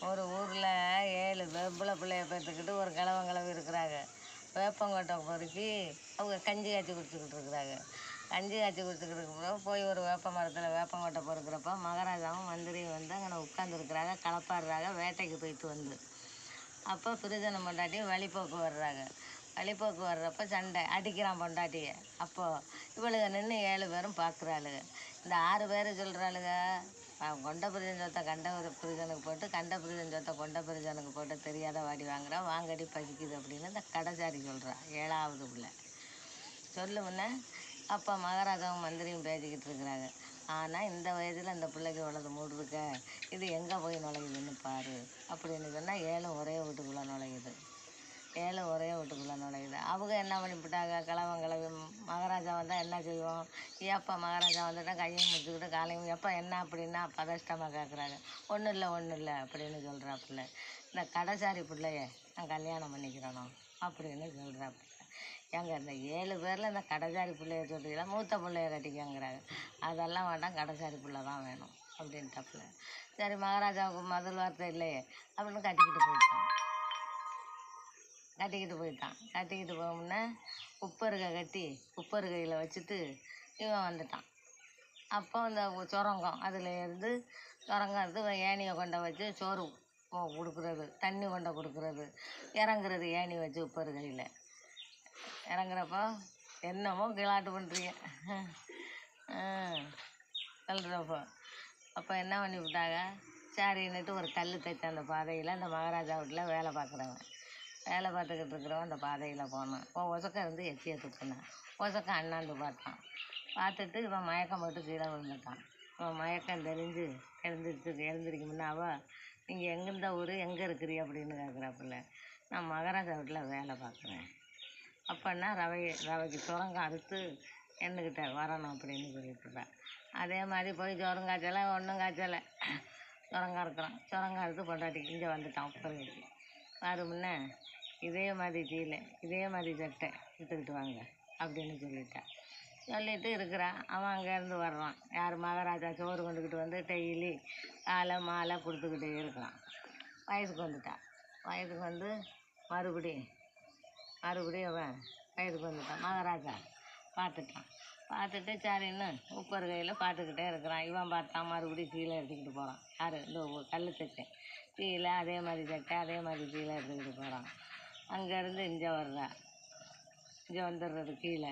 ஒரு ஊரில் 7 வெம்பளை பிள்ளைய பெற்றுக்கிட்டு ஒரு கிழவி இருக்கிறாங்க. வேப்பங்கொட்டை பொறுக்கி அவங்க கஞ்சி காய்ச்சி குடிச்சிக்கிட்டு இருக்கிறாங்க. கஞ்சி காய்ச்சி குடிச்சிக்கிட்டு இருக்கிறப்ப போய் ஒரு வேப்ப மரத்தில் வேப்பங்கொட்டை பொறுக்கிறப்ப மகாராஜாவும் மந்திரியும் வந்து அங்கே உட்காந்துருக்குறாங்க, களப்பாடுறாங்க வேட்டைக்கு போயிட்டு வந்து. அப்போ பிரிஜனம் பொண்டாட்டியும் வழிபோக்கு வர்றாங்க. வழிபோக்கு வர்றப்ப சண்டை அடிக்கிறான் பொண்டாட்டியை. அப்போது இவளுக நின்று 7 பேரும் பார்க்குறாளுங்க. இந்த 6 பேர் சொல்கிறாளுங்க, கொண்ட பிரிஜன் சொத்தை கண்ட பிரிஜனுக்கு போட்டு, கண்ட பிரிஜன் சொத்தை கொண்ட பிரிஜனுக்கு போட்டு தெரியாத வாடி வாங்குறா, வாங்கடி பசிக்குது அப்படின்னு இந்த கடைசாரி சொல்கிறா 7வது பிள்ளை சொல்லுமுன்னே. அப்போ மகாராஜாவும் மந்திரியும் பேசிக்கிட்டு இருக்கிறாங்க. ஆனால் இந்த வயதில் அந்த பிள்ளைக்கு இவ்வளவு மூடு இருக்க, இது எங்கே போய் நுழையுதுன்னு பாரு அப்படின்னு சொன்னால் 7 ஒரே வீட்டுக்குள்ளே நுழையுது. 7 ஒரே வீட்டுக்குள்ளே நுழையுது. அவங்க என்ன பண்ணிவிட்டாங்க, கிளவி மகாராஜா வந்தால் என்ன செய்வோம், ஏப்பா மகாராஜா வந்துட்டால் கையும் முடிச்சுக்கிட்டு காலையும் எப்போ என்ன அப்படின்னா பதஷ்டமாக கேட்குறாங்க. ஒன்றும் இல்லை அப்படின்னு சொல்கிறாப்புல. இந்த கடைசாரி பிள்ளைய நான் கல்யாணம் பண்ணிக்கிறணும் அப்படின்னு சொல்கிறாப்புல. ஏங்க இந்த 7 பேரில் இந்த கடைசாரி பிள்ளைய சொல்கிறீங்களா, மூத்த பிள்ளைய கட்டிக்கங்கிறாங்க. அதெல்லாம் வேண்டாம், கடைசாரி பிள்ளை தான் வேணும் அப்படின்ட்டாப்புல. சரி மகாராஜாவுக்கு முதல் வார்த்தை இல்லையே அப்படின்னு கட்டிக்கிட்டு போகும்னா உப்பருகை கட்டி உப்பருகையில் வச்சுட்டு இவன் வந்துட்டான். அப்போ இந்த சுரங்கம் அதில் இருந்து சுரங்கம் எடுத்து ஏணியை கொண்ட வச்சு சோறு கொடுக்குறது, தண்ணி கொண்ட கொடுக்குறது, இறங்குறது ஏணி வச்சு உப்பருகையில் இறங்குறப்போ என்னமோ கிளாட்டு பண்ணுறீங்க சொல்கிறப்போ. அப்போ என்ன பண்ணி விட்டாங்க, சரின்னுட்டு ஒரு கல் தைச்ச அந்த பாதையில் அந்த மகாராஜா வீட்டில் வேலை பார்த்துக்கிட்டு இருக்கிறவன் அந்த பாதையில் போனான். ஒசக்கம் இருந்து எச்சியை துப்புனான். ஒசக்கம் அண்ணாந்து பார்த்துட்டு இவன் மயக்கம் போட்டு கீழே விழுந்துட்டான். இவன் மயக்கம் தெரிஞ்சு எழுந்திரிக்க முன்னாவா, நீங்கள் எங்கேருந்த ஊர் எங்கே இருக்கிறீ அப்படின்னு கேட்குறாப்புல. நான் மகாராஜா வீட்டில் வேலை பார்க்குறேன். அப்போன்னா ரவைக்கு சுரங்கம் அறுத்து என்கிட்ட வரணும் அப்படின்னு சொல்லிட்டுருப்பேன். அதே மாதிரி போய் சுரம் காய்ச்சலை ஒன்றும் காய்ச்சலை சுரங்கம் இருக்கிறான். சுரங்கம் அறுத்து பொண்டாட்டிக்கு இங்கே வந்துட்டான் உப்பருகைக்கு. வருமுன்னே இதே மாதிரி கீழே இதே மாதிரி சட்டை எடுத்துக்கிட்டு வாங்க அப்படின்னு சொல்லிட்டு இருக்கிறான். அவன் அங்கேருந்து வர்றான். யார், மகாராஜா சோறு கொண்டுக்கிட்டு வந்து டெய்லி காலை மாலை கொடுத்துக்கிட்டே இருக்கிறான். வயதுக்கு வந்துட்டான். வயதுக்கு வந்து மறுபடியும் அவன் வயதுக்கு வந்துட்டான். மகாராஜா பார்த்துட்டு சரின்னு உப்பருகையில் பார்த்துக்கிட்டே இருக்கிறான். இவன் பார்த்தான், மறுபடியும் கீழே எடுத்துக்கிட்டு போகிறான். யார், இந்த கல் தைச்சேன் கீழே அதே மாதிரி சட்டை அதே மாதிரி கீழே எடுத்துக்கிட்டு போகிறான். அங்கேருந்து இங்கே வந்துடுறது கீழே.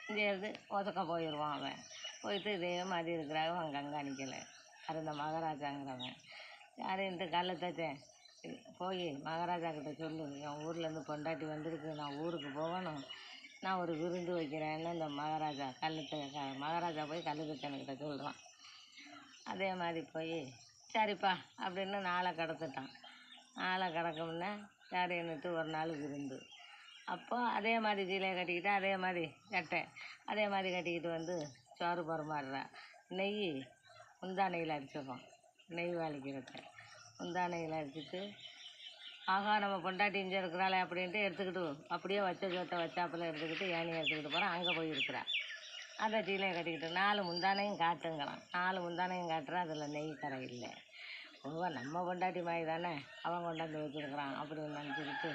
இங்கேருந்து ஒதுக்கம் போயிடுவான். அவன் போயிட்டு இதே மாதிரி இருக்கிறாங்க. அவன் கண்காணிக்கலை. அது இந்த மகாராஜாங்கிறவன். யாருன்ட்டு கல் தைச்சேன் போய் மகாராஜா கிட்ட சொல்லு, என் ஊர்லேருந்து பொண்டாட்டி வந்திருக்கு, நான் ஊருக்கு போகணும், நான் ஒரு விருந்து வைக்கிறேன்னு இந்த மகாராஜா போய் கல்லுத்தனுக்கிட்ட சொல்கிறான். அதே மாதிரி போய் சரிப்பா அப்படின்னு நாளை கடத்துட்டான். நாளை கடக்கும்னா சரின்னுட்டு ஒரு நாள் விருந்து. அப்போ அதே மாதிரி சீலையை கட்டிக்கிட்டு அதே மாதிரி சட்டை அதே மாதிரி கட்டிக்கிட்டு வந்து சோறு பரிமாறுறா. நெய் முந்தானையில் அடிச்சிடுறோம். நெய் வாளிக்கிறத முந்தானையில் அடிச்சுட்டு, ஆகா நம்ம பொண்டாட்டி இங்கே இருக்கிறாளே அப்படின்ட்டு எடுத்துக்கிட்டு அப்படியே வச்ச சோத்தை வச்சாப்பில் எடுத்துக்கிட்டு ஏணியை எடுத்துக்கிட்டு போகிறான். அங்கே போயிருக்கிறா. அதை சீலையை கட்டிக்கிட்டு 4 முந்தானையும் காட்டுங்கிறான். 4 முந்தானையும் காட்டுறா. அதில் நெய் கரை இல்லை. நம்ம பொண்டாட்டி மாதிரி தானே அவன் கொண்டாந்து வச்சுருக்கிறான் அப்படின்னு நினச்சிக்கிட்டு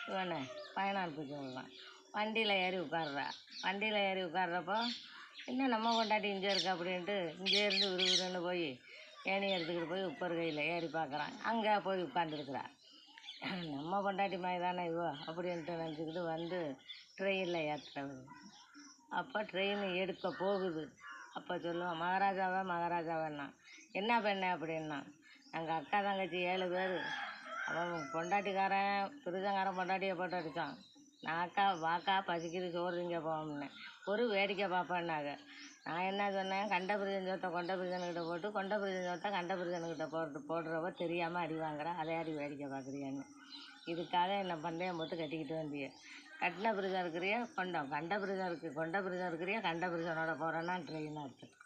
இவனை பயணம் அனுப்பிச்சு விடலாம். வண்டியில் ஏறி உட்கார்றப்போ இன்னும் நம்ம பொண்டாட்டி இங்கே இருக்கு அப்படின்ட்டு இங்கேருந்து விறுவிறுன்னு போய் ஏணி எடுத்துக்கிட்டு போய் உப்பருகையில் ஏறி பார்க்குறான். அங்கே போய் உட்காந்துருக்குறா. நம்ம பொண்டாட்டி மாதிரி தானே இவோ அப்படின்ட்டு நினச்சிக்கிட்டு வந்து ட்ரெயினில் ஏற்றுறது. அப்போ ட்ரெயின் எடுக்க போகுது. அப்போ சொல்லுவான், மகாராஜாவேன்னா என்ன பெண்ணே அப்படின்னா, எங்கள் அக்கா தங்கச்சி 7 பேர், அவன் பொண்டாட்டிக்காரன் பிரிஜங்காரன் பொண்டாட்டியை போட்டு அடித்தான். வாக்கா பசிக்குது சோறு திங்க போவோம்னு ஒரு வேடிக்கை பார்ப்பேன்னாங்க. நான் என்ன சொன்னேன், கண்ட பிரிஜன் சொத்தை கொண்ட பிரிஜனுக்கிட்ட போட்டு கொண்ட பிரிஜன் சொத்தை கண்ட பிரிஜனுக்கிட்ட போடுறப்ப தெரியாமல் அடி வாங்குறா, அதே அடி வேடிக்கை பார்க்குறியான்னு. இதுக்காக என்னை பந்தயம் போட்டு கட்டிக்கிட்டு வந்திய. கட்டின பிரிஜன் இருக்கிறியா கண்ட பிரிஜன் இருக்கிறியா கண்ட பிரிஜனோட போகிறேன்னா ட்ரெயினாக எடுத்துட்டு